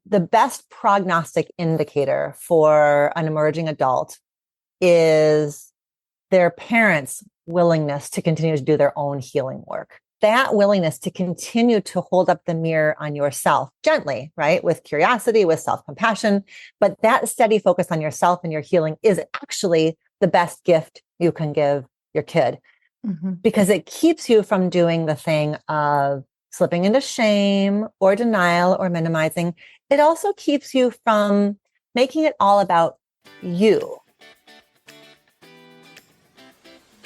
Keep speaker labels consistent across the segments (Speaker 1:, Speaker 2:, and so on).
Speaker 1: the best prognostic indicator for an emerging adult is their parents' willingness to continue to do their own healing work. That willingness to continue to hold up the mirror on yourself gently, right? With curiosity, with self-compassion. But that steady focus on yourself and your healing is actually the best gift you can give your kid, because it keeps you from doing the thing of slipping into shame or denial or minimizing. It also keeps you from making it all about you.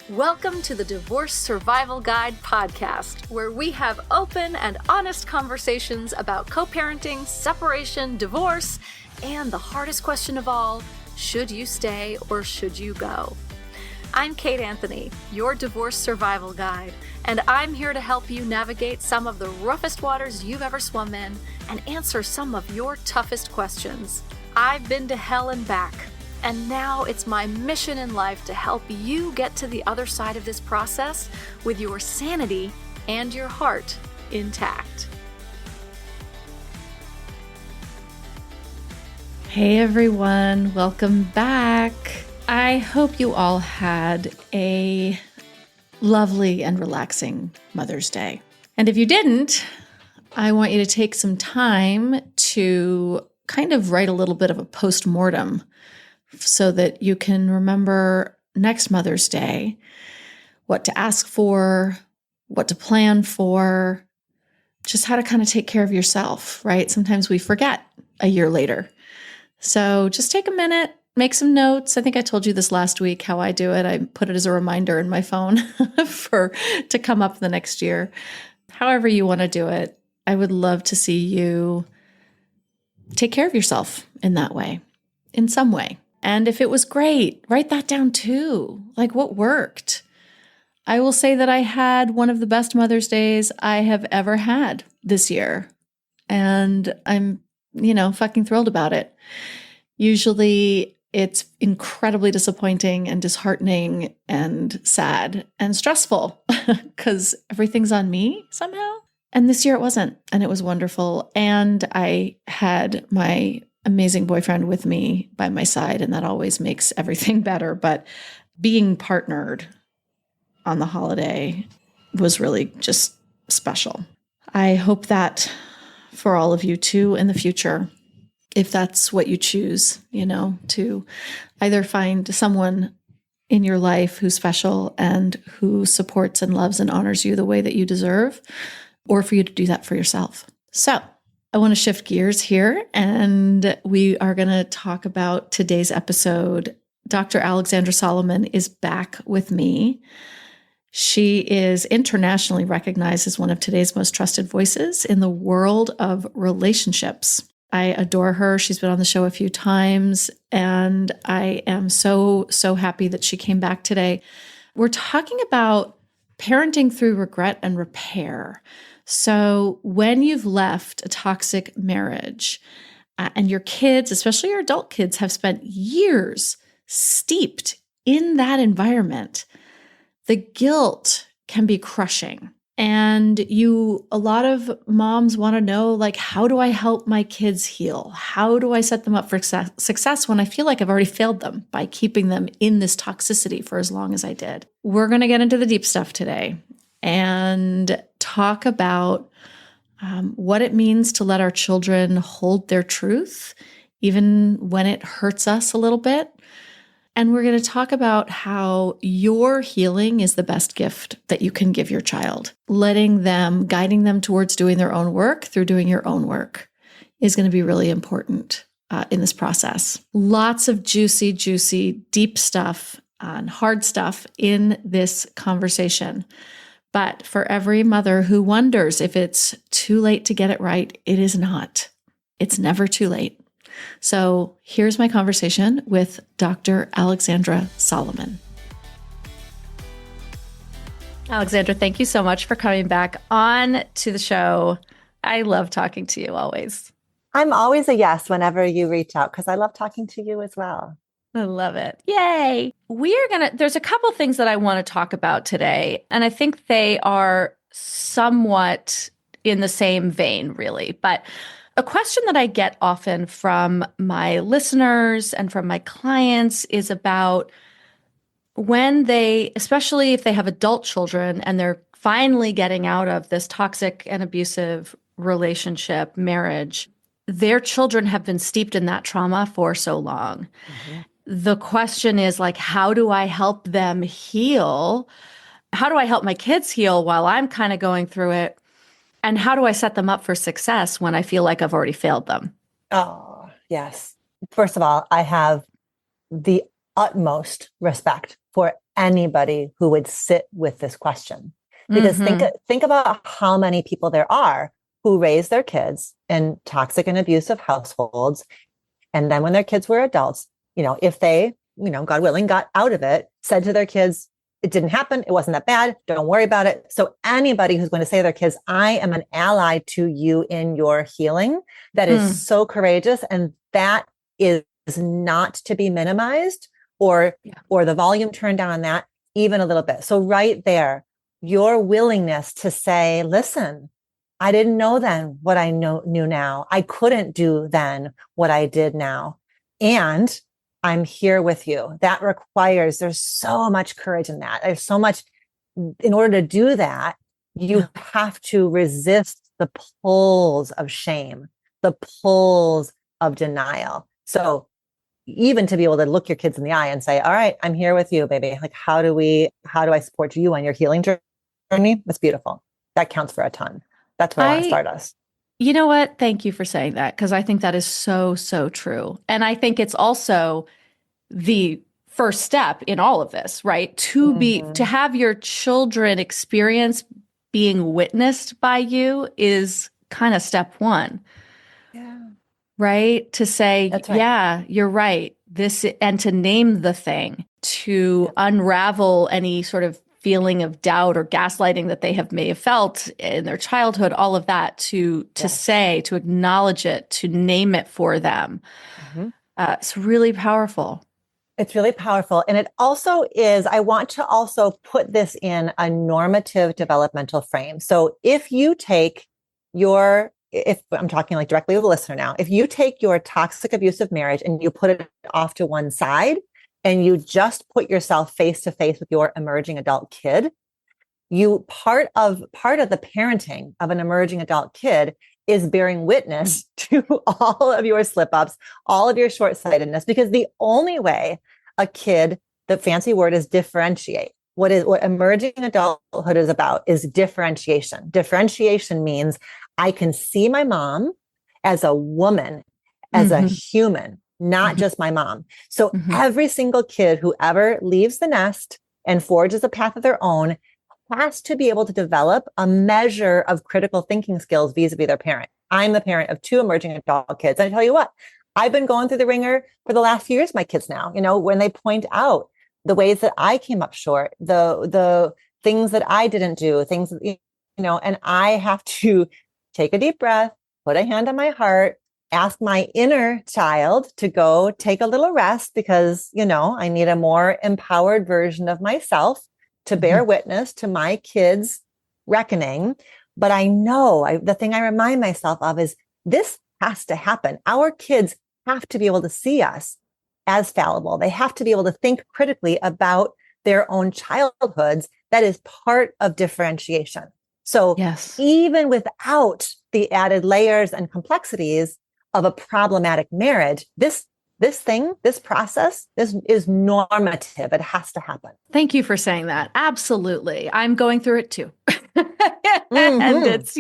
Speaker 2: Welcome to the Divorce Survival Guide podcast, where we have open and honest conversations about co-parenting, separation, divorce, and the hardest question of all, should you stay or should you go? I'm Kate Anthony, your Divorce Survival Guide, and I'm here to help you navigate some of the roughest waters you've ever swum in and answer some of your toughest questions. I've been to hell and back. And now it's my mission in life to help you get to the other side of this process with your sanity and your heart intact.
Speaker 3: Hey everyone, welcome back. I hope you all had a lovely and relaxing Mother's Day. And if you didn't, I want you to take some time to kind of write a little bit of a post-mortem so that you can remember next Mother's Day what to ask for, what to plan for, just how to kind of take care of yourself, right? Sometimes we forget a year later. So just take a minute, make some notes. I think I told you this last week how I do it. I put it as a reminder in my phone to come up the next year. However you want to do it, I would love to see you take care of yourself in that way, in some way. And if it was great, write that down too. Like what worked? I will say that I had one of the best Mother's Days I have ever had this year. And I'm, fucking thrilled about it. Usually it's incredibly disappointing and disheartening and sad and stressful because everything's on me somehow. And this year it wasn't. And it was wonderful. And I had my amazing boyfriend with me by my side, and that always makes everything better. But being partnered on the holiday was really just special. I hope that for all of you too in the future, if that's what you choose, to either find someone in your life who's special and who supports and loves and honors you the way that you deserve, or for you to do that for yourself. So I want to shift gears here, and we are going to talk about today's episode. Dr. Alexandra Solomon is back with me. She is internationally recognized as one of today's most trusted voices in the world of relationships. I adore her. She's been on the show a few times, and I am so happy that she came back today. We're talking about parenting through regret and repair. So when you've left a toxic marriage and your kids, especially your adult kids, have spent years steeped in that environment, the guilt can be crushing. And a lot of moms want to know, how do I help my kids heal? How do I set them up for success when I feel like I've already failed them by keeping them in this toxicity for as long as I did? We're going to get into the deep stuff today and talk about what it means to let our children hold their truth, even when it hurts us a little bit. And we're going to talk about how your healing is the best gift that you can give your child. Guiding them towards doing their own work through doing your own work is going to be really important in this process. Lots of juicy, deep stuff and hard stuff in this conversation. But for every mother who wonders if it's too late to get it right, it is not. It's never too late. So here's my conversation with Dr. Alexandra Solomon. Alexandra, thank you so much for coming back on to the show. I love talking to you always.
Speaker 1: I'm always a yes whenever you reach out because I love talking to you as well.
Speaker 3: I love it. Yay. There's a couple things that I want to talk about today, and I think they are somewhat in the same vein, really. But A question that I get often from my listeners and from my clients is about when they, especially if they have adult children and they're finally getting out of this toxic and abusive relationship, marriage, their children have been steeped in that trauma for so long.
Speaker 1: Mm-hmm.
Speaker 3: The question is like, how do I help them heal? How do I help my kids heal while I'm kind of going through it? And how do I set them up for success when I feel like I've already failed them?
Speaker 1: Oh, yes. First of all, I have the utmost respect for anybody who would sit with this question. Because think about how many people there are who raise their kids in toxic and abusive households. And then when their kids were adults, if they, God willing, got out of it, said to their kids, it didn't happen. It wasn't that bad. Don't worry about it. So anybody who's going to say to their kids, I am an ally to you in your healing, that is so courageous. And that is not to be minimized or the volume turned down on that even a little bit. So right there, your willingness to say, listen, I didn't know then what I knew now. I couldn't do then what I did now. And I'm here with you. That requires, there's so much courage in that. There's so much, in order to do that, you have to resist the pulls of shame, the pulls of denial. So even to be able to look your kids in the eye and say, all right, I'm here with you, baby. Like, how do I support you on your healing journey? That's beautiful. That counts for a ton. That's where I want to start us.
Speaker 3: You know what? Thank you for saying that, because I think that is so, so true. And I think it's also the first step in all of this, right? To have your children experience being witnessed by you is kind of step one.
Speaker 1: Yeah.
Speaker 3: Right? To say,
Speaker 1: right.
Speaker 3: Yeah, you're right. And to name the thing, to unravel any sort of feeling of doubt or gaslighting that they may have felt in their childhood, all of that, to say, to acknowledge it, to name it for them. It's really powerful.
Speaker 1: It's really powerful. And it also is, I want to also put this in a normative developmental frame. So if I'm talking like directly to the listener now, if you take your toxic abusive marriage and you put it off to one side and you just put yourself face to face with your emerging adult kid, part of the parenting of an emerging adult kid is bearing witness to all of your slip ups, all of your short-sightedness, because the only way a kid, the fancy word is differentiate. What emerging adulthood is about is differentiation. Differentiation means I can see my mom as a woman, as a human, not just my mom. So every single kid who ever leaves the nest and forges a path of their own has to be able to develop a measure of critical thinking skills vis-a-vis their parent. I'm the parent of two emerging adult kids. And I tell you what, I've been going through the ringer for the last few years, my kids now, when they point out the ways that I came up short, the things that I didn't do, and I have to take a deep breath, put a hand on my heart, ask my inner child to go take a little rest because, I need a more empowered version of myself to bear witness to my kids' reckoning. But I know the thing I remind myself of is this has to happen. Our kids have to be able to see us as fallible. They have to be able to think critically about their own childhoods. That is part of differentiation. So even without the added layers and complexities of a problematic marriage, this process is normative. It has to happen.
Speaker 3: Thank you for saying that. Absolutely. I'm going through it too. And it's,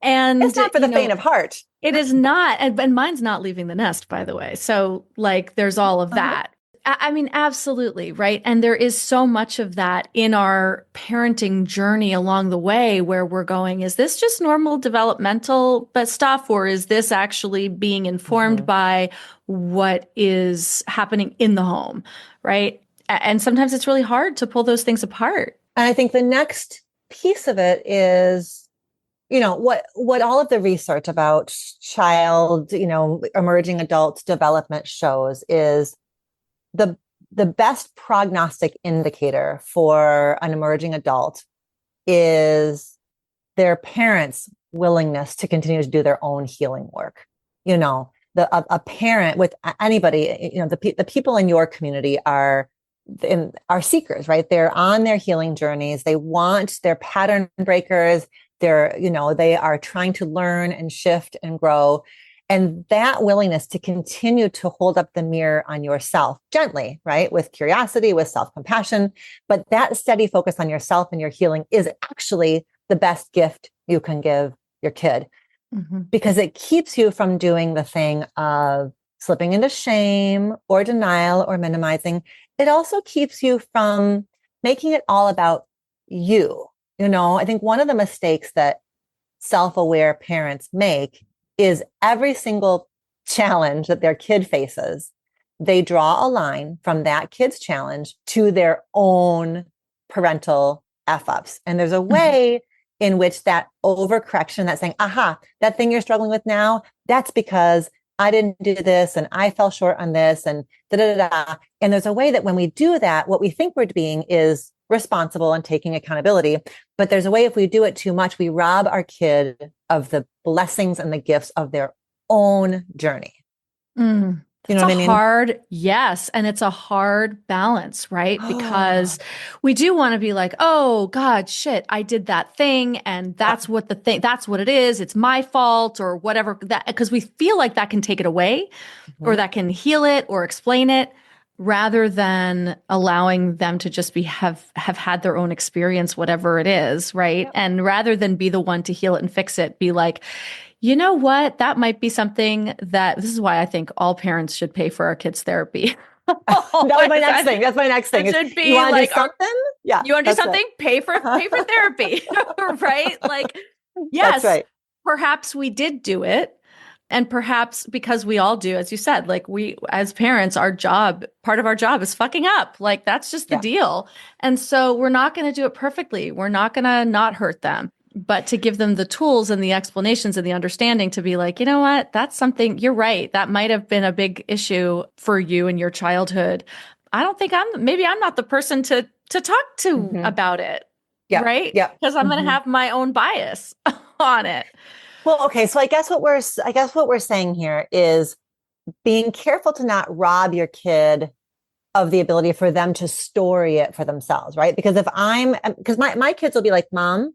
Speaker 3: and
Speaker 1: it's not for the faint of heart.
Speaker 3: It is not. And mine's not leaving the nest, by the way. So there's all of that. I mean, absolutely. Right. And there is so much of that in our parenting journey along the way where we're going, is this just normal developmental stuff, or is this actually being informed by what is happening in the home? Right. And sometimes it's really hard to pull those things apart.
Speaker 1: And I think the next piece of it is, what all of the research about child, emerging adult development shows is the best prognostic indicator for an emerging adult is their parents' willingness to continue to do their own healing work. A parent with anybody, the people in your community are seekers, right? They're on their healing journeys. They're pattern breakers. They are trying to learn and shift and grow. And that willingness to continue to hold up the mirror on yourself gently, right? With curiosity, with self-compassion. But that steady focus on yourself and your healing is actually the best gift you can give your kid, because it keeps you from doing the thing of slipping into shame or denial or minimizing. It also keeps you from making it all about you. I think one of the mistakes that self-aware parents make is every single challenge that their kid faces, they draw a line from that kid's challenge to their own parental F-ups. And there's a way in which that overcorrection, that saying, aha, that thing you're struggling with now, that's because I didn't do this and I fell short on this and da da da da. And there's a way that when we do that, what we think we're being is responsible and taking accountability. But there's a way, if we do it too much, we rob our kid of the blessings and the gifts of their own journey. You know what I mean?
Speaker 3: Yes. And it's a hard balance, right? Because we do want to be like, oh God, shit, I did that thing. And that's what that's what it is. It's my fault or whatever, that, because we feel like that can take it away or that can heal it or explain it, rather than allowing them to just have had their own experience, whatever it is. Right. Yep. And rather than be the one to heal it and fix it, be like, you know what? That might be something this is why I think all parents should pay for our kids' therapy.
Speaker 1: That was my next thing. That's my next thing.
Speaker 3: It should be
Speaker 1: you
Speaker 3: like,
Speaker 1: do something? Yeah.
Speaker 3: You want to do something?
Speaker 1: Right.
Speaker 3: Pay for therapy. Right? Like, yes, that's right. Perhaps we did do it. And perhaps because we all do, as you said, like we, as parents, part of our job is fucking up. Like that's just the deal. And so we're not going to do it perfectly. We're not going to not hurt them, but to give them the tools and the explanations and the understanding to be like, you know what, that's something, you're right. That might have been a big issue for you in your childhood. I don't think maybe I'm not the person to talk to about it. Yeah. Right. Yeah. Because I'm going to have my own bias on it.
Speaker 1: Well, okay. So I guess what we're saying here is being careful to not rob your kid of the ability for them to story it for themselves, right? Because because my kids will be like, Mom,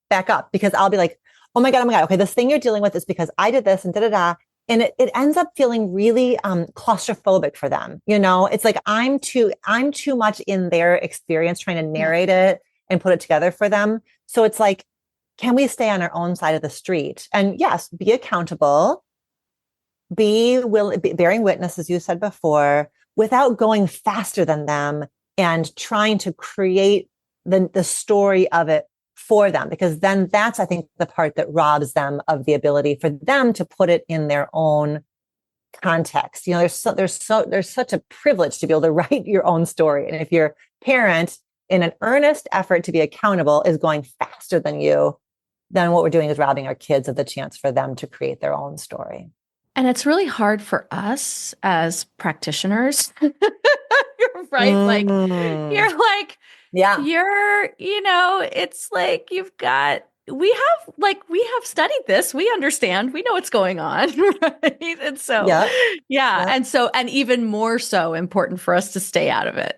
Speaker 1: back up, because I'll be like, oh my God. Okay. This thing you're dealing with is because I did this and da da da. And it ends up feeling really claustrophobic for them. It's like I'm too much in their experience trying to narrate it and put it together for them. So it's like, can we stay on our own side of the street? And yes, be accountable, be bearing witness, as you said before, without going faster than them and trying to create the story of it for them, because then that's, I think, the part that robs them of the ability for them to put it in their own context. There's such a privilege to be able to write your own story. And if your parent, in an earnest effort to be accountable, is going faster than you, then what we're doing is robbing our kids of the chance for them to create their own story.
Speaker 3: And it's really hard for us as practitioners, right? Like, you're like, it's like we have studied this. We understand. We know what's going on. Right. And so, and even more so important for us to stay out of it.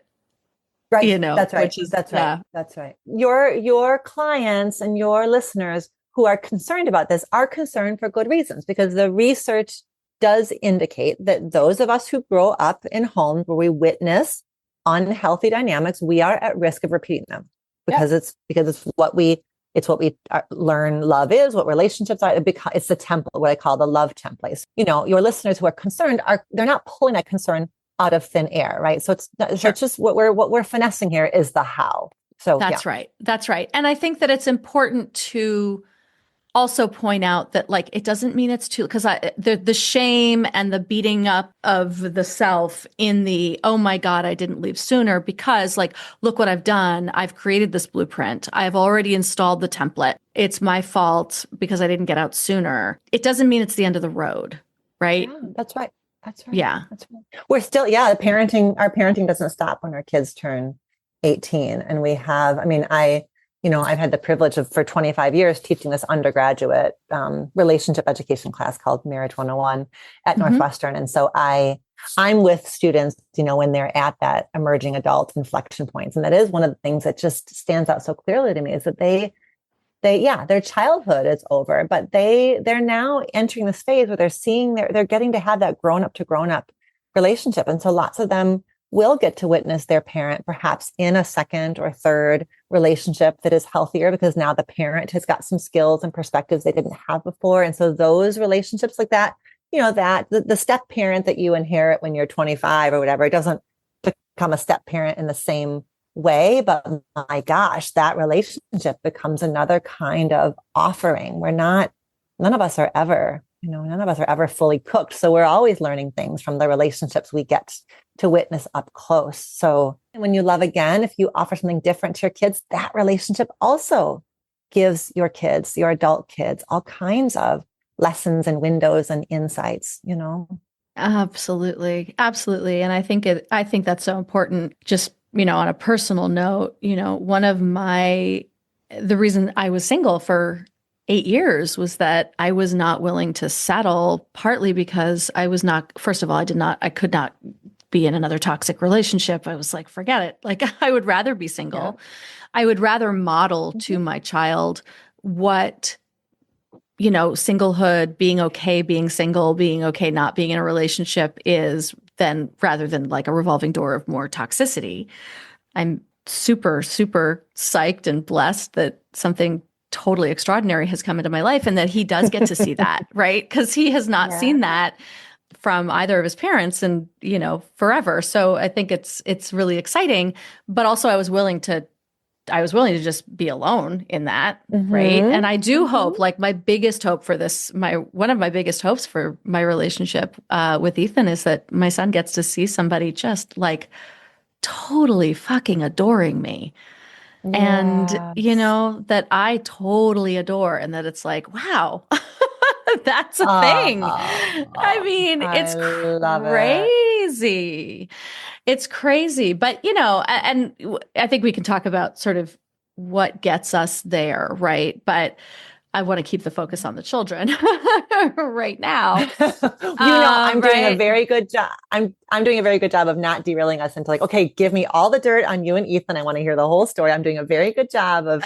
Speaker 1: Right. That's right. That's right. That's right. Your clients and your listeners who are concerned about this are concerned for good reasons, because the research does indicate that those of us who grow up in homes where we witness unhealthy dynamics, we are at risk of repeating them because it's what we learn love is, what relationships are. It's the template, what I call the love templates. Your listeners who are concerned they're not pulling that concern out of thin air, right? So it's just what we're finessing here is the how. So
Speaker 3: that's right. That's right. And I think that it's important to also point out that, like, it doesn't mean it's too, because the shame and the beating up of the self in the, oh my God, I didn't leave sooner, because, like, look what I've done. I've created this blueprint. I've already installed the template. It's my fault because I didn't get out sooner. It doesn't mean it's the end of the road, right?
Speaker 1: Yeah, that's right. That's right.
Speaker 3: Yeah.
Speaker 1: That's right. We're still, our parenting doesn't stop when our kids turn 18. And we have, I've had the privilege of for 25 years teaching this undergraduate relationship education class called Marriage 101 at Northwestern. And so I'm with students, when they're at that emerging adult inflection points. And that is one of the things that just stands out so clearly to me is that their childhood is over, but they're now entering this phase where they're seeing they're getting to have that grown up to grown up relationship. And so lots of them will get to witness their parent perhaps in a second or third relationship that is healthier because now the parent has got some skills and perspectives they didn't have before. And so those relationships like that, that the step parent that you inherit when you're 25 or whatever, it doesn't become a step parent in the same way, but my gosh, that relationship becomes another kind of offering. None of us are ever fully cooked. So we're always learning things from the relationships we get to witness up close. So when you love again, if you offer something different to your kids, that relationship also gives your kids, your adult kids, all kinds of lessons and windows and insights,
Speaker 3: Absolutely. Absolutely. And I think that's so important. Just, on a personal note, the reason I was single for 8 years was that I was not willing to settle, partly because first of all, I could not be in another toxic relationship. I was like, forget it. Like, I would rather be single. Yeah. I would rather model to my child what, singlehood, being okay, being single, being okay, not being in a relationship is rather than like a revolving door of more toxicity. I'm super, super psyched and blessed that something totally extraordinary has come into my life and that he does get to see that, right? Because he has not seen that from either of his parents and, forever. So I think it's really exciting, but also I was willing to just be alone in that. Right. And I do hope, like my biggest hope for one of my biggest hopes for my relationship with Ethan is that my son gets to see somebody just like totally fucking adoring me. Yes. And, that I totally adore and that it's like, wow, that's a thing. I mean, it's crazy. It's crazy. But, and I think we can talk about sort of what gets us there, right? But I want to keep the focus on the children right now.
Speaker 1: I'm doing a very good job. I'm doing a very good job of not derailing us into like, okay, give me all the dirt on you and Ethan. I want to hear the whole story. I'm doing a very good job of,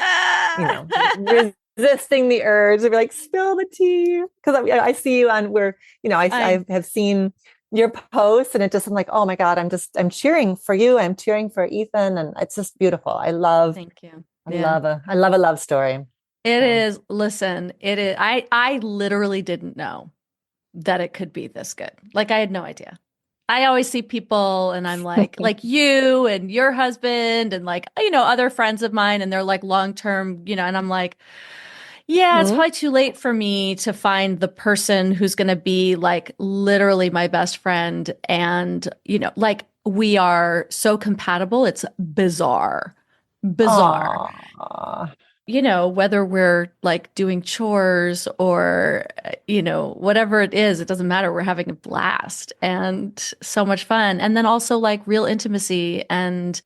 Speaker 1: resisting the urge to be like, spill the tea. Because I see you on where, I have seen your posts and I'm like, oh my God, I'm cheering for you. I'm cheering for Ethan. And it's just beautiful. Thank you. I love a love story.
Speaker 3: It is. Listen, it is. I literally didn't know that it could be this good. Like I had no idea. I always see people and I'm like you and your husband and like, other friends of mine and they're like long-term, and I'm like, yeah, it's probably too late for me to find the person who's going to be like literally my best friend. And, like we are so compatible. It's bizarre.
Speaker 1: Aww.
Speaker 3: Whether we're like doing chores or, whatever it is, it doesn't matter. We're having a blast and so much fun. And then also like real intimacy and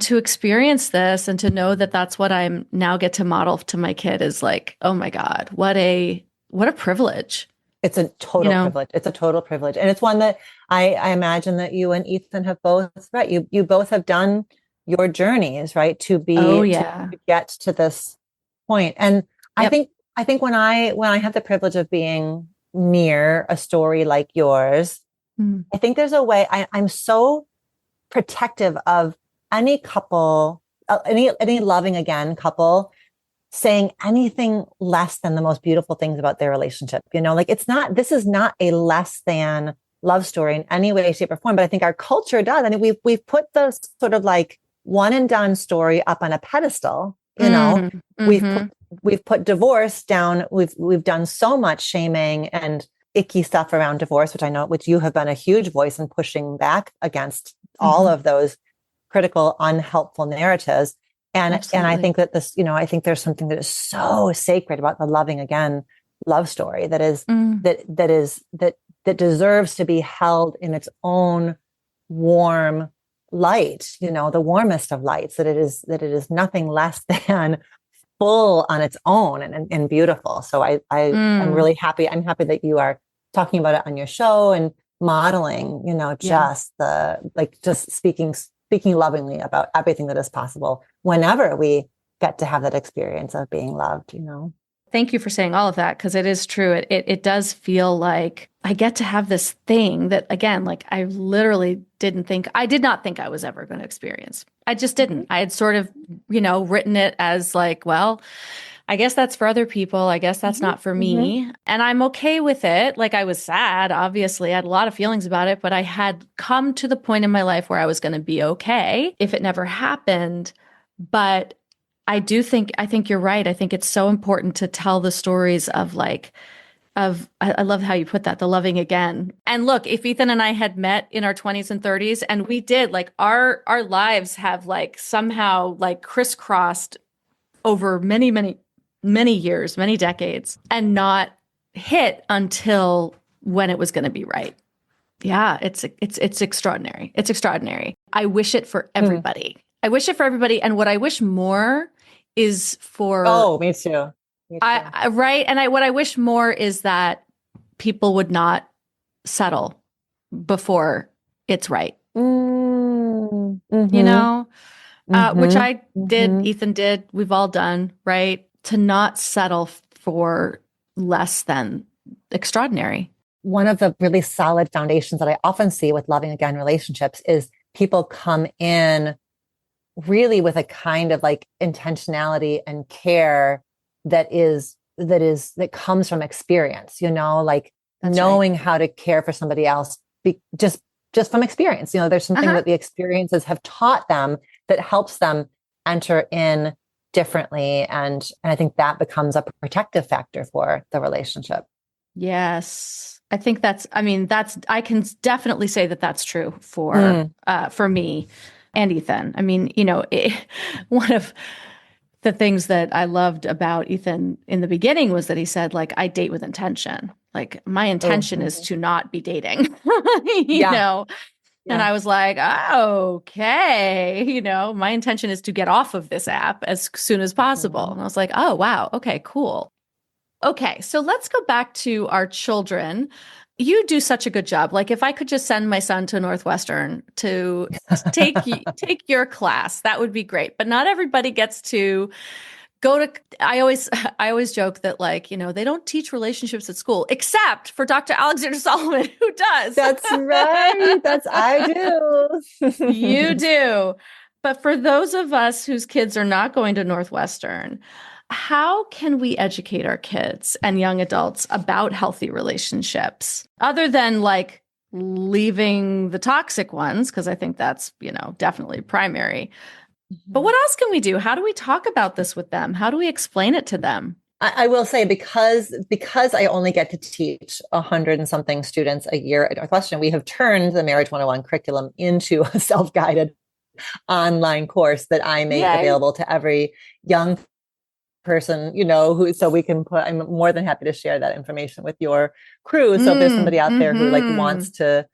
Speaker 3: to experience this and to know that that's what I'm now get to model to my kid is like, oh my God, what a privilege.
Speaker 1: It's a total privilege. It's a total privilege. And it's one that I imagine that you and Ethan have both, right? You both have done your journeys, right? To get to this point. And I think when I have the privilege of being near a story like yours, I think there's a way I'm so protective of any couple, any loving again couple saying anything less than the most beautiful things about their relationship. Like this is not a less than love story in any way, shape or form. But I think our culture does. I mean, we've put the sort of like one and done story up on a pedestal, we've put divorce down. We've done so much shaming and icky stuff around divorce, which you have been a huge voice in pushing back against all of those critical, unhelpful narratives. And I think that this, I think there's something that is so sacred about the loving again love story that deserves to be held in its own warm light, the warmest of lights, that it is nothing less than full on its own and beautiful. So I'm really happy. I'm happy that you are talking about it on your show and modeling, just just speaking lovingly about everything that is possible whenever we get to have that experience of being loved.
Speaker 3: Thank you for saying all of that, because it is true. It does feel like I get to have this thing that, again, like I literally did not think I was ever going to experience. I just didn't. I had sort of, written it as like, well, I guess that's for other people. I guess that's not for me. And I'm okay with it. Like, I was sad, obviously. I had a lot of feelings about it, but I had come to the point in my life where I was going to be okay if it never happened. But I think you're right. I think it's so important to tell the stories of I love how you put that, the loving again. And look, if Ethan and I had met in our 20s and 30s, and we did, like, our lives have like somehow like crisscrossed over many, many, many years, many decades, and not hit until when it was going to be right. Yeah, it's extraordinary. It's extraordinary. I wish it for everybody. I wish it for everybody. And what I wish more is for...
Speaker 1: Oh, me too.
Speaker 3: Right. And what I wish more is that people would not settle before it's right. Which I did, Ethan did, we've all done, right? To not settle for less than extraordinary.
Speaker 1: One of the really solid foundations that I often see with loving again relationships is people come in really with a kind of like intentionality and care that comes from experience, like
Speaker 3: That's
Speaker 1: knowing
Speaker 3: right.
Speaker 1: how to care for somebody else just from experience. There's something that the experiences have taught them that helps them enter in differently. And I think that becomes a protective factor for the relationship.
Speaker 3: Yes. I think I can definitely say that that's true for me and Ethan. I mean, one of the things that I loved about Ethan in the beginning was that he said, like, I date with intention. Like, my intention is to not be dating, you know? Yeah. And I was like, okay, my intention is to get off of this app as soon as possible. And I was like, oh, wow. Okay, cool. Okay, so let's go back to our children. You do such a good job. Like, if I could just send my son to Northwestern to take your class, that would be great. But not everybody gets to go to. I always joke that, like, they don't teach relationships at school, except for Dr. Alexandra Solomon, who does.
Speaker 1: That's right. I do.
Speaker 3: You do. But for those of us whose kids are not going to Northwestern, how can we educate our kids and young adults about healthy relationships other than like leaving the toxic ones? Because I think that's, definitely primary. But what else can we do? How do we talk about this with them? How do we explain it to them?
Speaker 1: I will say, because I only get to teach 100 and something students a year at Northwestern, we have turned the Marriage 101 curriculum into a self-guided online course that I make available to every young person, so we can I'm more than happy to share that information with your crew. So if there's somebody out there who wants to,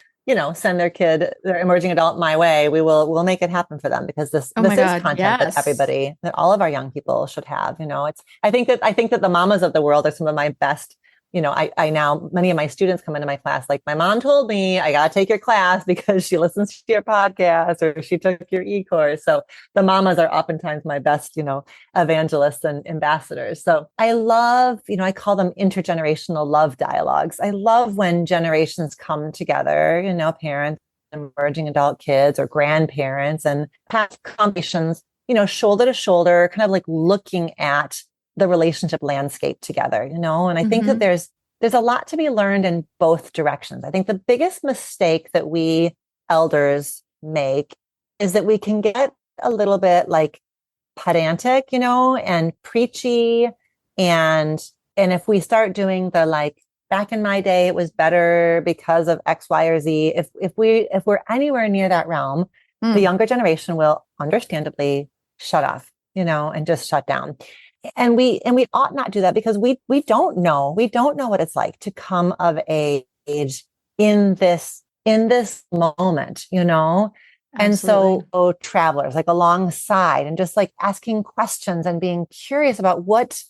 Speaker 1: send their emerging adult my way, we'll make it happen for them, because this is content that all of our young people should have. I think that the mamas of the world are some of my best. I now, many of my students come into my class like, my mom told me I got to take your class because she listens to your podcast or she took your e-course. So the mamas are oftentimes my best, evangelists and ambassadors. So I love, I call them intergenerational love dialogues. I love when generations come together, parents, emerging adult kids, or grandparents, and have conversations, shoulder to shoulder, kind of like looking at the relationship landscape together, and I think that there's a lot to be learned in both directions. I think the biggest mistake that we elders make is that we can get a little bit like pedantic, and preachy. And if we start doing the, like, back in my day, it was better because of X, Y, or Z. If we're anywhere near that realm, the younger generation will understandably shut off, and just shut down. And we ought not do that, because we don't know what it's like to come of age in this moment, And
Speaker 3: Absolutely.
Speaker 1: so travelers like alongside and just like asking questions and being curious about what,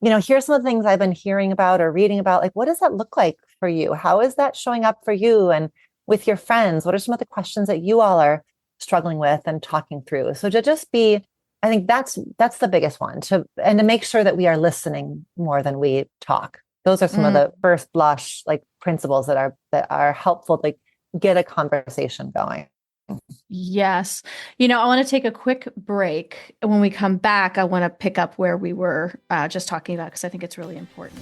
Speaker 1: here's some of the things I've been hearing about or reading about. Like, what does that look like for you? How is that showing up for you and with your friends? What are some of the questions that you all are struggling with and talking through? So to just be, I think that's the biggest one, to make sure that we are listening more than we talk. Those are some of the first blush like principles that are helpful to like get a conversation going.
Speaker 3: Yes. I want to take a quick break. When we come back, I want to pick up where we were just talking about, because I think it's really important.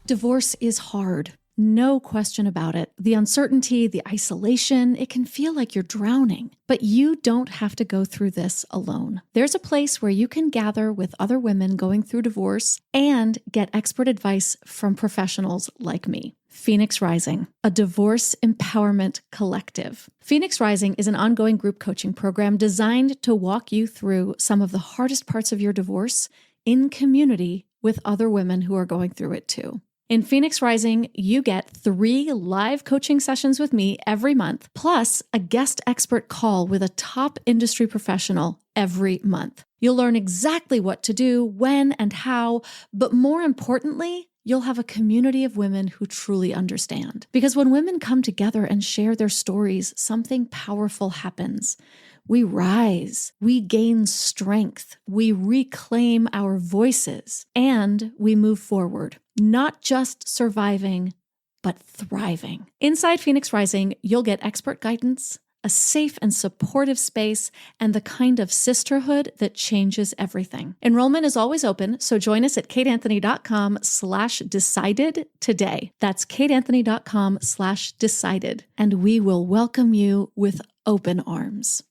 Speaker 3: Divorce is hard. No question about it. The uncertainty, the isolation, it can feel like you're drowning. But you don't have to go through this alone. There's a place where you can gather with other women going through divorce and get expert advice from professionals like me. Phoenix Rising, a divorce empowerment collective. Phoenix Rising is an ongoing group coaching program designed to walk you through some of the hardest parts of your divorce in community with other women who are going through it too. In Phoenix Rising, you get 3 live coaching sessions with me every month, plus a guest expert call with a top industry professional every month. You'll learn exactly what to do, when and how, but more importantly, you'll have a community of women who truly understand. Because when women come together and share their stories, something powerful happens. We rise, we gain strength, we reclaim our voices, and we move forward, not just surviving, but thriving. Inside Phoenix Rising, you'll get expert guidance, a safe and supportive space, and the kind of sisterhood that changes everything. Enrollment is always open, so join us at kateanthony.com/decided today. That's kateanthony.com/decided, and we will welcome you with open arms.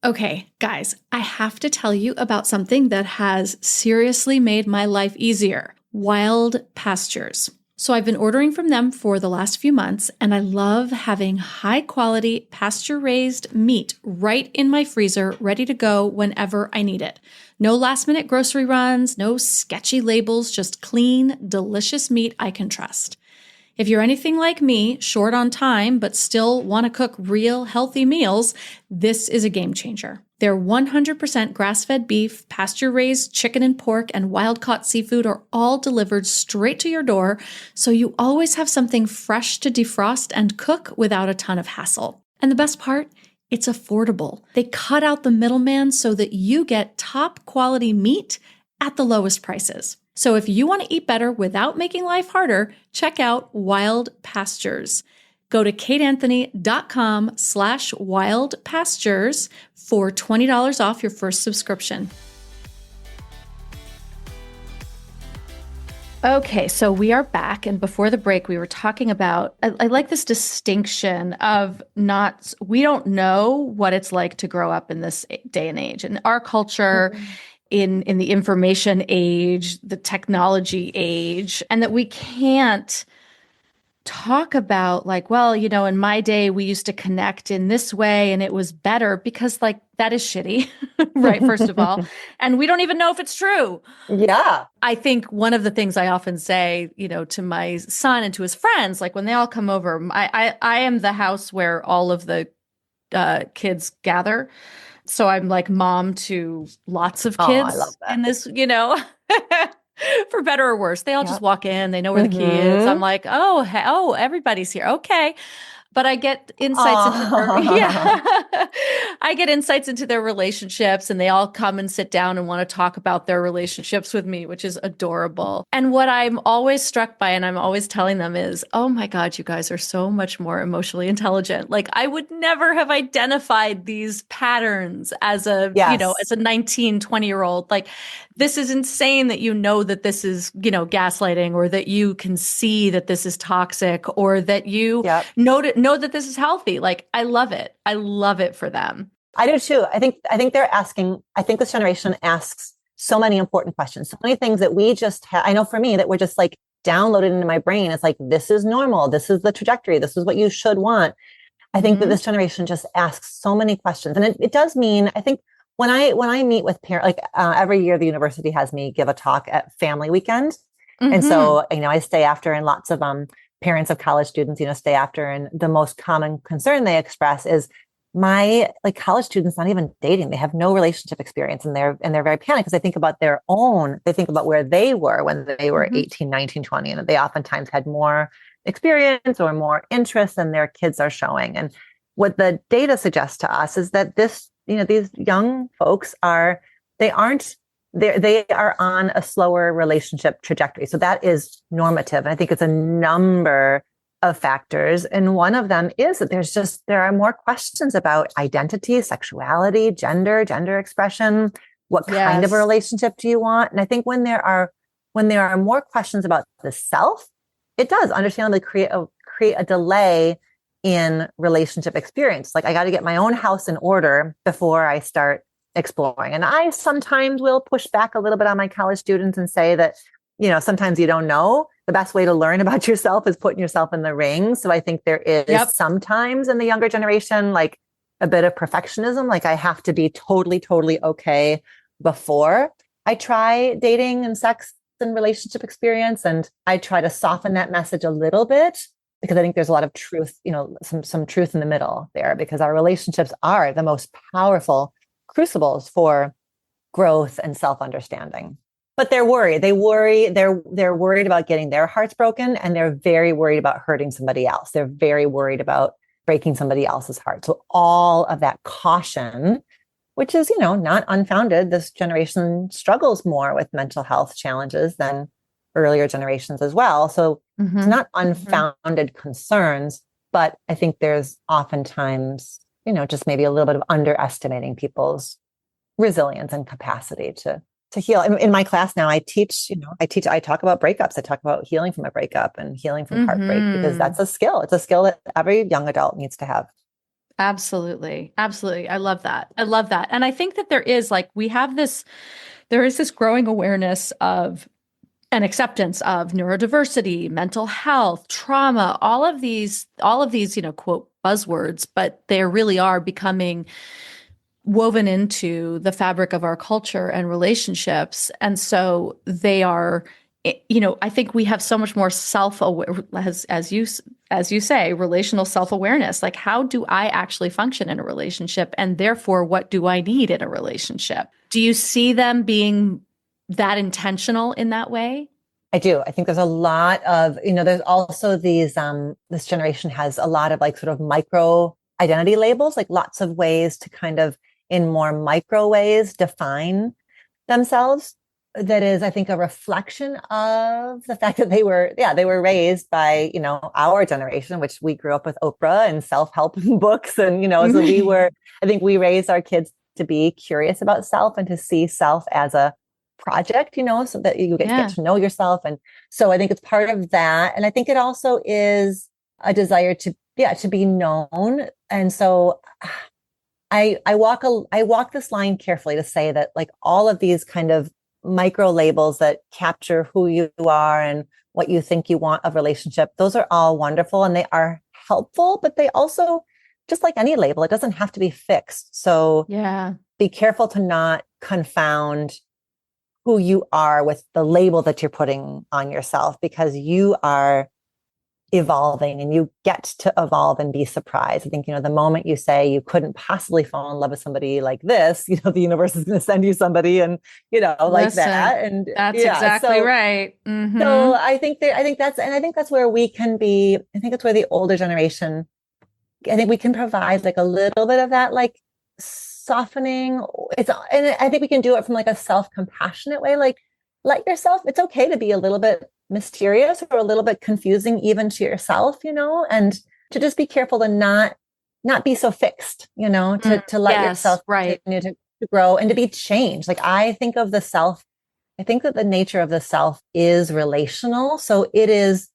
Speaker 3: Okay, guys, I have to tell you about something that has seriously made my life easier. Wild Pastures. So I've been ordering from them for the last few months, and I love having high quality pasture-raised meat right in my freezer, ready to go whenever I need it. No last minute grocery runs, no sketchy labels, just clean, delicious meat I can trust. If you're anything like me, short on time, but still want to cook real healthy meals, this is a game changer. Their 100% grass-fed beef, pasture-raised chicken and pork, and wild-caught seafood are all delivered straight to your door, so you always have something fresh to defrost and cook without a ton of hassle. And the best part? It's affordable. They cut out the middleman so that you get top-quality meat at the lowest prices. So if you want to eat better without making life harder, check out Wild Pastures. Go to kateanthony.com/wildpastures for $20 off your first subscription. Okay, so we are back. And before the break, we were talking about, I like this distinction of we don't know what it's like to grow up in this day and age. In our culture, in the information age, the technology age, and that we can't talk about like, well, in my day, we used to connect in this way and it was better, because like that is shitty, right? First of all, and we don't even know if it's true.
Speaker 1: Yeah.
Speaker 3: I think one of the things I often say, to my son and to his friends, like when they all come over, I am the house where all of the kids gather. So I'm like mom to lots of kids
Speaker 1: I love that.
Speaker 3: in this, for better or worse. They all just walk in, they know where the key is. I'm like, oh, everybody's here. Okay. But I get insights into I get insights into their relationships, and they all come and sit down and want to talk about their relationships with me, which is adorable. And what I'm always struck by, and I'm always telling them, is, oh my God, you guys are so much more emotionally intelligent. Like I would never have identified these patterns as a, as a 19, 20-year-old. Like this is insane that that this is, gaslighting, or that you can see that this is toxic, or that you know that this is healthy. Like, I love it. I love it for them.
Speaker 1: I do too. I think this generation asks so many important questions, so many things that we just I know for me that we're just like downloaded into my brain. It's like, this is normal. This is the trajectory. This is what you should want. I think that this generation just asks so many questions. And it does mean, I think when I meet with parents, like every year the university has me give a talk at family weekend. And so, I stay after, and lots of parents of college students, stay after. And the most common concern they express is my college students not even dating. They have no relationship experience, and they're very panicked because they think about they think about where they were when they were 18, 19, 20, and they oftentimes had more experience or more interest than their kids are showing. And what the data suggests to us is that these young folks they are on a slower relationship trajectory. So that is normative. And I think it's a number of factors. And one of them is that there are more questions about identity, sexuality, gender expression. What kind of a relationship do you want? And I think when there are more questions about the self, it does understandably create a delay in relationship experience. Like, I got to get my own house in order before I start exploring. And I sometimes will push back a little bit on my college students and say that, sometimes you don't know. The best way to learn about yourself is putting yourself in the ring. So I think there is sometimes in the younger generation, like a bit of perfectionism. Like, I have to be totally, totally okay before I try dating and sex and relationship experience. And I try to soften that message a little bit, because I think there's a lot of truth, some truth in the middle there, because our relationships are the most powerful crucibles for growth and self-understanding. But they're worried. They're worried about getting their hearts broken, and they're very worried about hurting somebody else. They're very worried about breaking somebody else's heart. So all of that caution, which is, not unfounded. This generation struggles more with mental health challenges than earlier generations as well. So it's not unfounded concerns, but I think there's oftentimes, just maybe a little bit of underestimating people's resilience and capacity to heal. In my class now, I talk about breakups. I talk about healing from a breakup and healing from heartbreak, because that's a skill. It's a skill that every young adult needs to have.
Speaker 3: Absolutely. Absolutely. I love that. And I think that there is this growing awareness of and acceptance of neurodiversity, mental health, trauma, all of these, quote, buzzwords, but they really are becoming woven into the fabric of our culture and relationships. And so they are, I think we have so much more self-aware, as you say, relational self-awareness. Like, how do I actually function in a relationship? And therefore, what do I need in a relationship? Do you see them being that intentional in that way?
Speaker 1: I do. I think there's a lot of, there's also these, this generation has a lot of sort of micro identity labels, like lots of ways to kind of in more micro ways define themselves. That is, I think, a reflection of the fact that they were raised by, our generation, which we grew up with Oprah and self-help books. And, so I think we raised our kids to be curious about self and to see self as a project, so that you get to know yourself. And so I think it's part of that. And I think it also is a desire to be known. And so I walk this line carefully to say that all of these kind of micro labels that capture who you are and what you think you want of relationship, those are all wonderful and they are helpful, but they also, just like any label, it doesn't have to be fixed. So be careful to not confound who you are with the label that you're putting on yourself, because you are evolving and you get to evolve and be surprised. I think, the moment you say you couldn't possibly fall in love with somebody like this, the universe is going to send you somebody and, like that. And
Speaker 3: that's exactly right. Mm-hmm.
Speaker 1: So I think that's where we can be. I think it's where the older generation, I think we can provide a little bit of that, softening. And I think we can do it from a self-compassionate way. Let yourself, it's okay to be a little bit mysterious or a little bit confusing even to yourself, and to just be careful to not be so fixed, to let yourself continue to grow and to be changed. I think of the self, I think that the nature of the self is relational. So it is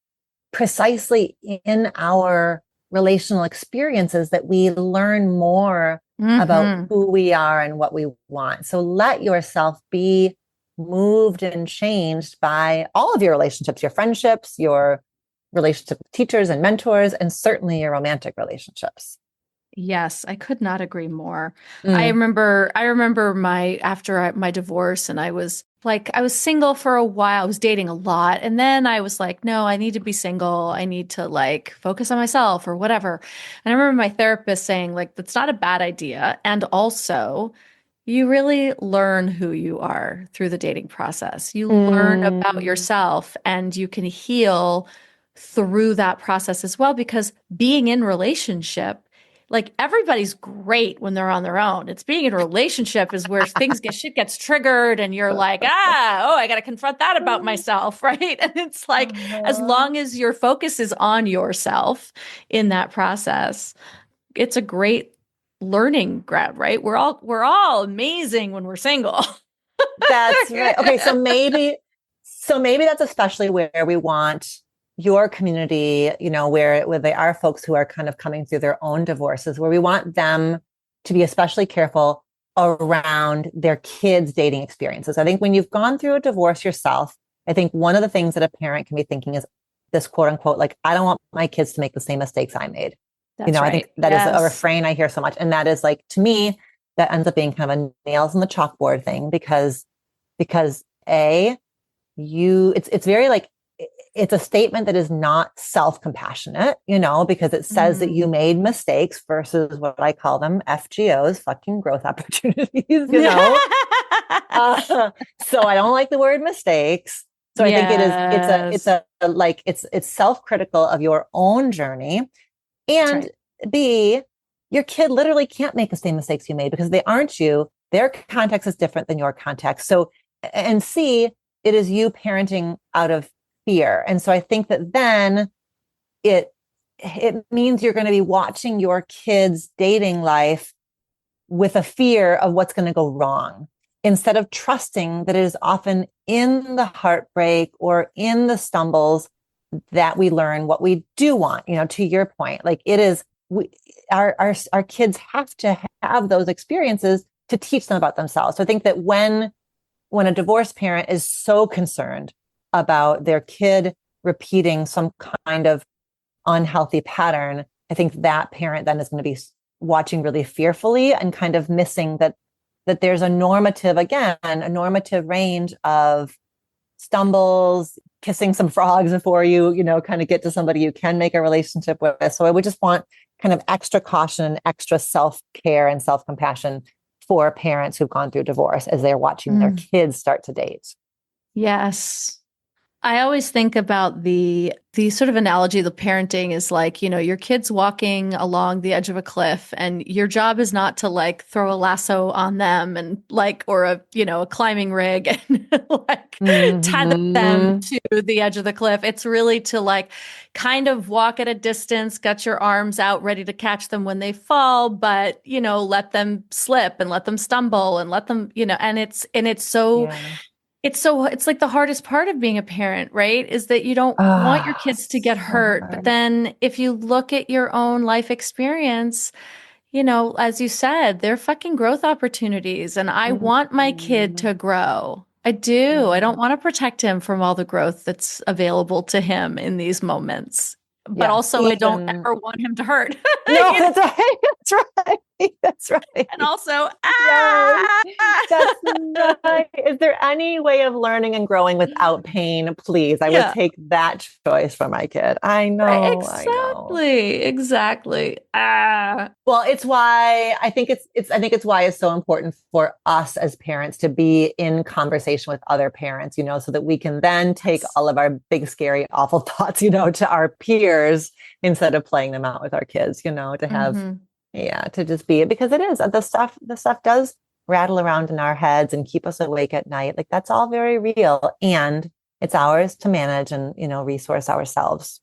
Speaker 1: precisely in our relational experiences that we learn more about who we are and what we want. So let yourself be moved and changed by all of your relationships, your friendships, your relationship with teachers and mentors, and certainly your romantic relationships.
Speaker 3: Yes, I could not agree more.
Speaker 1: Mm.
Speaker 3: I remember my divorce, and I was single for a while. I was dating a lot, and then I was like, no, I need to be single. I need to like focus on myself or whatever. And I remember my therapist saying like that's not a bad idea, and also you really learn who you are through the dating process. You learn about
Speaker 1: Mm.
Speaker 3: yourself, and you can heal through that process as well, because being in relationship, like everybody's great when they're on their own. It's being in a relationship is where shit gets triggered, and you're like, I got to confront that about myself, right? And it's like, as
Speaker 1: Uh-huh.
Speaker 3: long as your focus is on yourself in that process, it's a great learning ground, right? We're all amazing when we're single.
Speaker 1: That's right. Okay, so maybe that's especially where we want your community, where they are folks who are kind of coming through their own divorces, where we want them to be especially careful around their kids' dating experiences. I think when you've gone through a divorce yourself, I think one of the things that a parent can be thinking is this quote unquote, like, I don't want my kids to make the same mistakes I made.
Speaker 3: That's
Speaker 1: I think
Speaker 3: right.
Speaker 1: that is a
Speaker 3: Yes.
Speaker 1: refrain I hear so much. And that is like, to me, that ends up being kind of a nails in the chalkboard thing because a it's very like it's a statement that is not self-compassionate, because it says that you
Speaker 3: Mm.
Speaker 1: made mistakes versus what I call them FGOs, fucking growth opportunities. Uh, so I don't like the word mistakes. So I think it's
Speaker 3: Yes.
Speaker 1: a like it's self-critical of your own journey.
Speaker 3: That's
Speaker 1: And
Speaker 3: right.
Speaker 1: B, your kid literally can't make the same mistakes you made because they aren't you. Their context is different than your context. So, and C, it is you parenting out of fear. And so I think that then it it means you're going to be watching your kids' dating life with a fear of what's going to go wrong instead of trusting that it is often in the heartbreak or in the stumbles that we learn what we do want. To your point, like it is, our kids have to have those experiences to teach them about themselves. So I think that when a divorced parent is so concerned about their kid repeating some kind of unhealthy pattern, I think that parent then is going to be watching really fearfully and kind of missing that there's a normative range of stumbles, kissing some frogs before you kind of get to somebody you can make a relationship with. So I would just want kind of extra caution, extra self-care and self-compassion for parents who've gone through divorce as they're watching their
Speaker 3: Mm.
Speaker 1: kids start to date.
Speaker 3: Yes. I always think about the sort of analogy the parenting is like, your kid's walking along the edge of a cliff, and your job is not to like throw a lasso on them and like, or a climbing rig and like tether them
Speaker 1: Mm-hmm.
Speaker 3: to the edge of the cliff. It's really to like kind of walk at a distance, got your arms out ready to catch them when they fall, but let them slip and let them stumble and let them, and
Speaker 1: Yeah.
Speaker 3: it's like the hardest part of being a parent, right? Is that you don't want your
Speaker 1: Ah,
Speaker 3: kids to get
Speaker 1: so
Speaker 3: hurt. But
Speaker 1: hard.
Speaker 3: then if you look at your own life experience, as you said, they're fucking growth opportunities. And I want my kid
Speaker 1: Mhm.
Speaker 3: to grow. I do. I
Speaker 1: Yeah.
Speaker 3: don't want to protect him from all the growth that's available to him in these moments. But
Speaker 1: Yes.
Speaker 3: also, I don't
Speaker 1: Even
Speaker 3: ever want him to hurt.
Speaker 1: no,
Speaker 3: You know?
Speaker 1: that's right. That's right. That's
Speaker 3: And
Speaker 1: right.
Speaker 3: also,
Speaker 1: Yes, that's
Speaker 3: ah!
Speaker 1: right. Is there any way of learning and growing without pain? Please, I would
Speaker 3: Yeah.
Speaker 1: take that choice for my kid. I
Speaker 3: Right,
Speaker 1: know, I know.
Speaker 3: exactly, exactly. Ah,
Speaker 1: Well, it's why I think it's why it's so important for us as parents to be in conversation with other parents, so that we can then take
Speaker 3: yes.
Speaker 1: all of our big, scary, awful thoughts, to our peers instead of playing them out with our kids, to have,
Speaker 3: Hmm.
Speaker 1: yeah, to just be it because it is the stuff does rattle around in our heads and keep us awake at night. Like that's all very real. And it's ours to manage and, resource ourselves.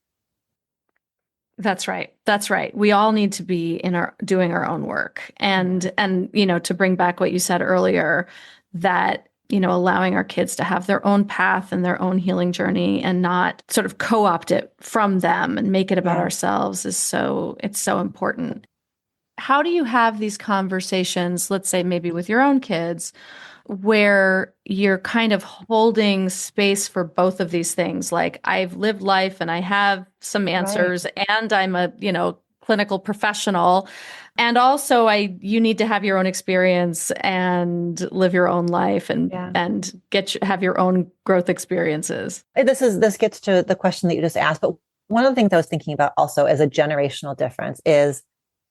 Speaker 3: That's right. That's right. We all need to be in our doing our own work.
Speaker 1: Yeah.
Speaker 3: And to bring back what you said earlier, that allowing our kids to have their own path and their own healing journey and not sort of co-opt it from them and make it about
Speaker 1: Yeah.
Speaker 3: ourselves it's so important. How do you have these conversations, let's say maybe with your own kids, where you're kind of holding space for both of these things? Like, I've lived life and I have some
Speaker 1: Right.
Speaker 3: answers, and I'm a, clinical professional. And also you need to have your own experience and live your own life and have your own growth experiences.
Speaker 1: This gets to the question that you just asked, but one of the things I was thinking about also as a generational difference is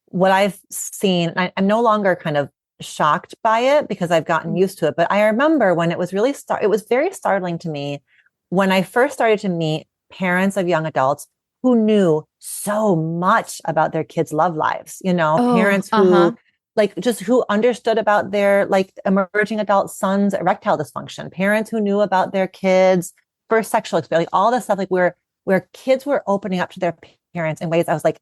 Speaker 1: what I've seen. I'm no longer kind of shocked by it because I've gotten used to it. But I remember when it was it was very startling to me when I first started to meet parents of young adults who knew so much about their kids' love lives, parents who who understood about their like emerging adult son's erectile dysfunction, parents who knew about their kids' first sexual experience, like all this stuff, like where kids were opening up to their parents in ways I was like,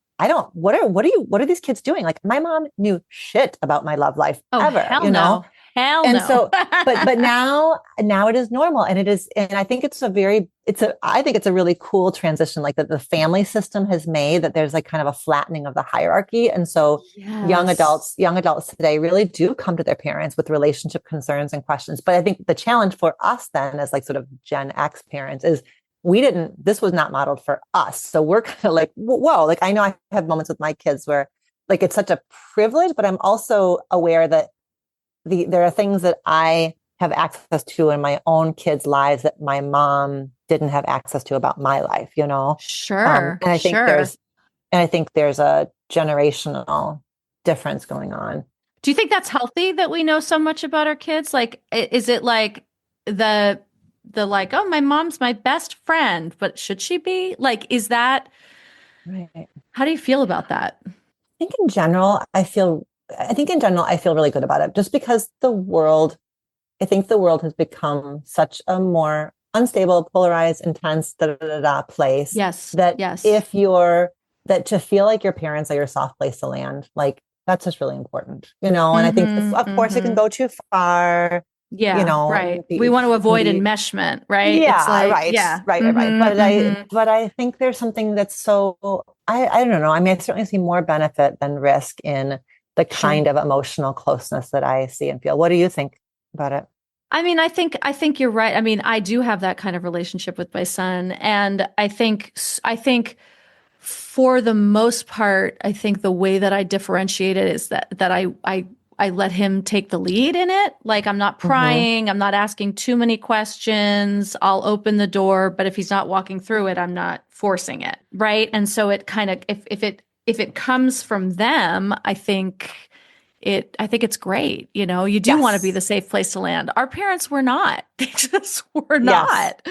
Speaker 1: what are these kids doing? Like my mom knew shit about my love life ever,
Speaker 3: hell no. Hell
Speaker 1: and
Speaker 3: no.
Speaker 1: so, but now it is normal. And I think it's a really cool transition, like that the family system has made, that there's like kind of a flattening of the hierarchy. And so young adults today really do come to their parents with relationship concerns and questions. But I think the challenge for us then as like sort of Gen X parents is this was not modeled for us. So we're kind of like, whoa, like I know I have moments with my kids where like it's such a privilege, but I'm also aware that there are things that I have access to in my own kids' lives that my mom didn't have access to about my life,
Speaker 3: Sure.
Speaker 1: And I think there's a generational difference going on.
Speaker 3: Do you think that's healthy that we know so much about our kids? Like, is it like the like, oh, my mom's my best friend, but should she be? Like, is that right? How do you feel about that?
Speaker 1: I think in general, I feel really good about it, just because I think the world has become such a more unstable, polarized, intense, place.
Speaker 3: Yes.
Speaker 1: That to feel like your parents are your soft place to land, like that's just really important, And I think of course it can go too far.
Speaker 3: Yeah. Right. We want to avoid enmeshment, right?
Speaker 1: Yeah.
Speaker 3: It's like,
Speaker 1: right.
Speaker 3: Yeah.
Speaker 1: Right. But I think there's something that's so, I don't know. I mean, I certainly see more benefit than risk in the kind of emotional closeness that I see and feel. What do you think about it?
Speaker 3: I mean, I think you're right. I mean, I do have that kind of relationship with my son. And I think for the most part, I think the way that I differentiate it is that I let him take the lead in it. Like I'm not prying, I'm not asking too many questions. I'll open the door, but if he's not walking through it, I'm not forcing it. Right. And so it kind of, if it comes from them, I think it's great. You do want to be the safe place to land. Our parents were not. They just were not,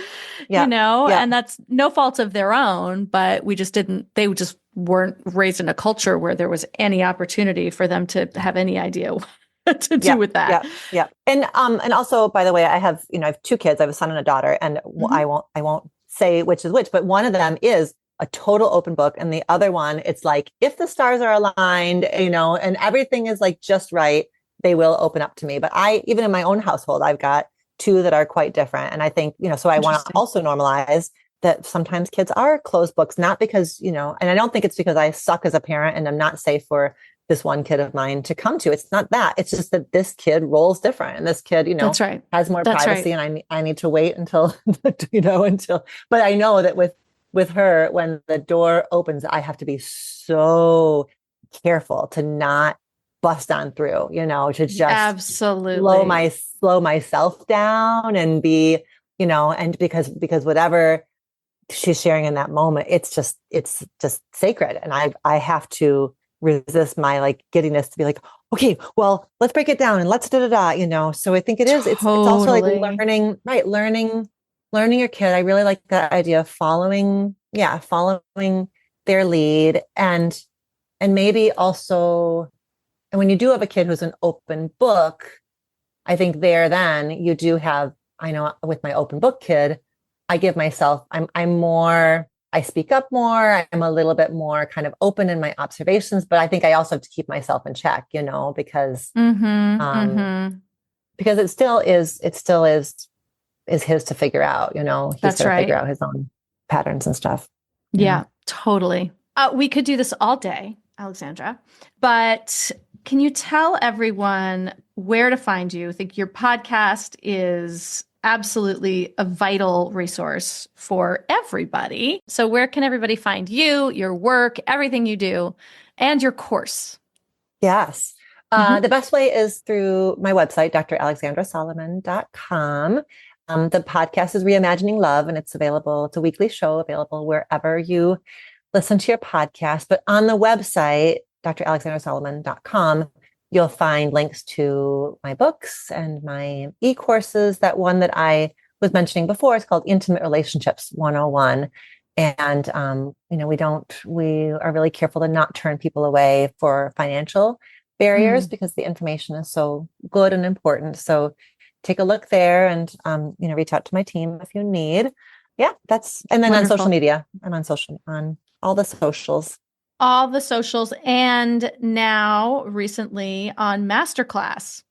Speaker 3: and that's no fault of their own, but they just weren't raised in a culture where there was any opportunity for them to have any idea what to do with that.
Speaker 1: Yeah. And also, by the way, I have 2 kids. I have a son and a daughter, and I won't say which is which, but one of them is a total open book. And the other one, it's like, if the stars are aligned, and everything is like just right, they will open up to me. But even in my own household, I've got 2 that are quite different. And I think, so I want to also normalize that sometimes kids are closed books, not because, and I don't think it's because I suck as a parent and I'm not safe for this one kid of mine to come to. It's not that. It's just that this kid rolls different. And this kid,
Speaker 3: That's right.
Speaker 1: has more privacy. Right. And I need to wait until, but I know that with her, when the door opens, I have to be so careful to not bust on through, to just
Speaker 3: absolutely
Speaker 1: slow myself down and be, and because whatever she's sharing in that moment, it's just sacred. And I have to resist my like giddiness to be like, okay, well, let's break it down and let's So I think it's also like learning your kid. I really like that idea of following their lead and maybe also, and when you do have a kid who's an open book, I think then you do have, I know with my open book kid, I give myself, I speak up more. I'm a little bit more kind of open in my observations, but I think I also have to keep myself in check, because, because it still is his to figure out, he's
Speaker 3: That's
Speaker 1: going
Speaker 3: right.
Speaker 1: to figure out his own patterns and stuff.
Speaker 3: Yeah, totally. We could do this all day, Alexandra, but can you tell everyone where to find you? I think your podcast is absolutely a vital resource for everybody. So where can everybody find you, your work, everything you do? And your course.
Speaker 1: Yes. The best way is through my website, dralexandrasolomon.com. The podcast is Reimagining Love, and it's available. It's a weekly show available wherever you listen to your podcast. But on the website, dralexandrasolomon.com, you'll find links to my books and my e-courses. That one that I was mentioning before is called Intimate Relationships 101. And, we are really careful to not turn people away for financial barriers because the information is so good and important. So take a look there and, reach out to my team if you need. Yeah, and then
Speaker 3: Wonderful.
Speaker 1: On social media, I'm on all the socials.
Speaker 3: All the socials. And now recently on Masterclass.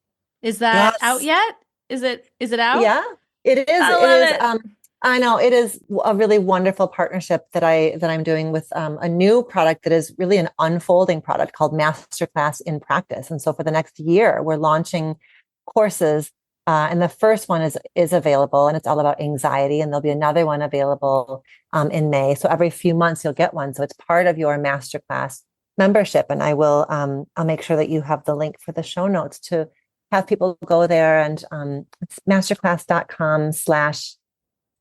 Speaker 3: Is that out yet? Is it out?
Speaker 1: Yeah, it is.
Speaker 3: I love it.
Speaker 1: I know it is a really wonderful partnership that I'm doing with a new product that is really an unfolding product called Masterclass in Practice. And so for the next year, we're launching courses, and the first one is available, and it's all about anxiety. And there'll be another one available in May. So every few months you'll get one. So it's part of your Masterclass membership, and I'll make sure that you have the link for the show notes to have people go there. And it's masterclass.com/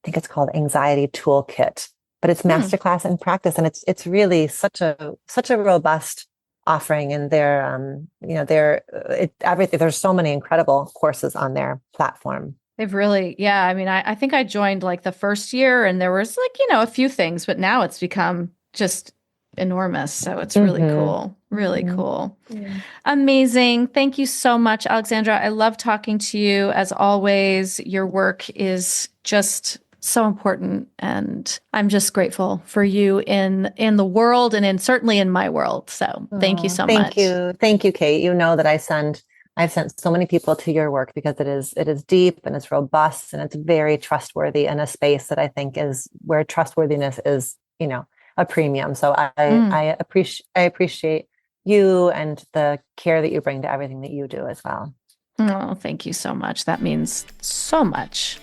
Speaker 1: I think it's called Anxiety Toolkit, but it's Masterclass in Practice, and it's really such a robust offering. And everything. There's so many incredible courses on their platform.
Speaker 3: They've really, I mean, I think I joined like the first year, and there was a few things, but now it's become just enormous. So it's really cool. Really cool. Yeah. Amazing. Thank you so much, Alexandra. I love talking to you as always. Your work is just so important, and I'm just grateful for you in the world, and certainly in my world. So thank you so much.
Speaker 1: Thank you, Kate. You know that I've sent so many people to your work because it is deep and it's robust and it's very trustworthy in a space that I think is where trustworthiness is, a premium. So I appreciate you and the care that you bring to everything that you do as well.
Speaker 3: Oh, thank you so much. That means so much.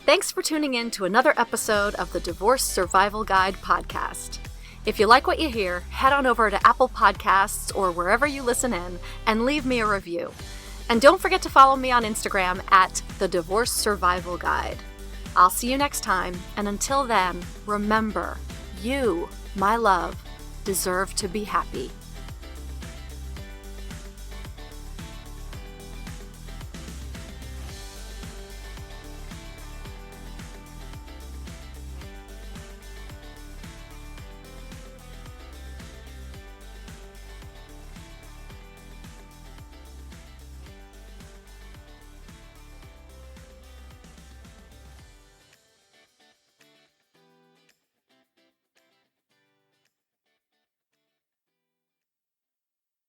Speaker 2: Thanks for tuning in to another episode of the Divorce Survival Guide podcast. If you like what you hear, head on over to Apple Podcasts or wherever you listen in and leave me a review. And don't forget to follow me on Instagram at the Divorce Survival Guide. I'll see you next time, and until then, remember, you, my love, deserve to be happy.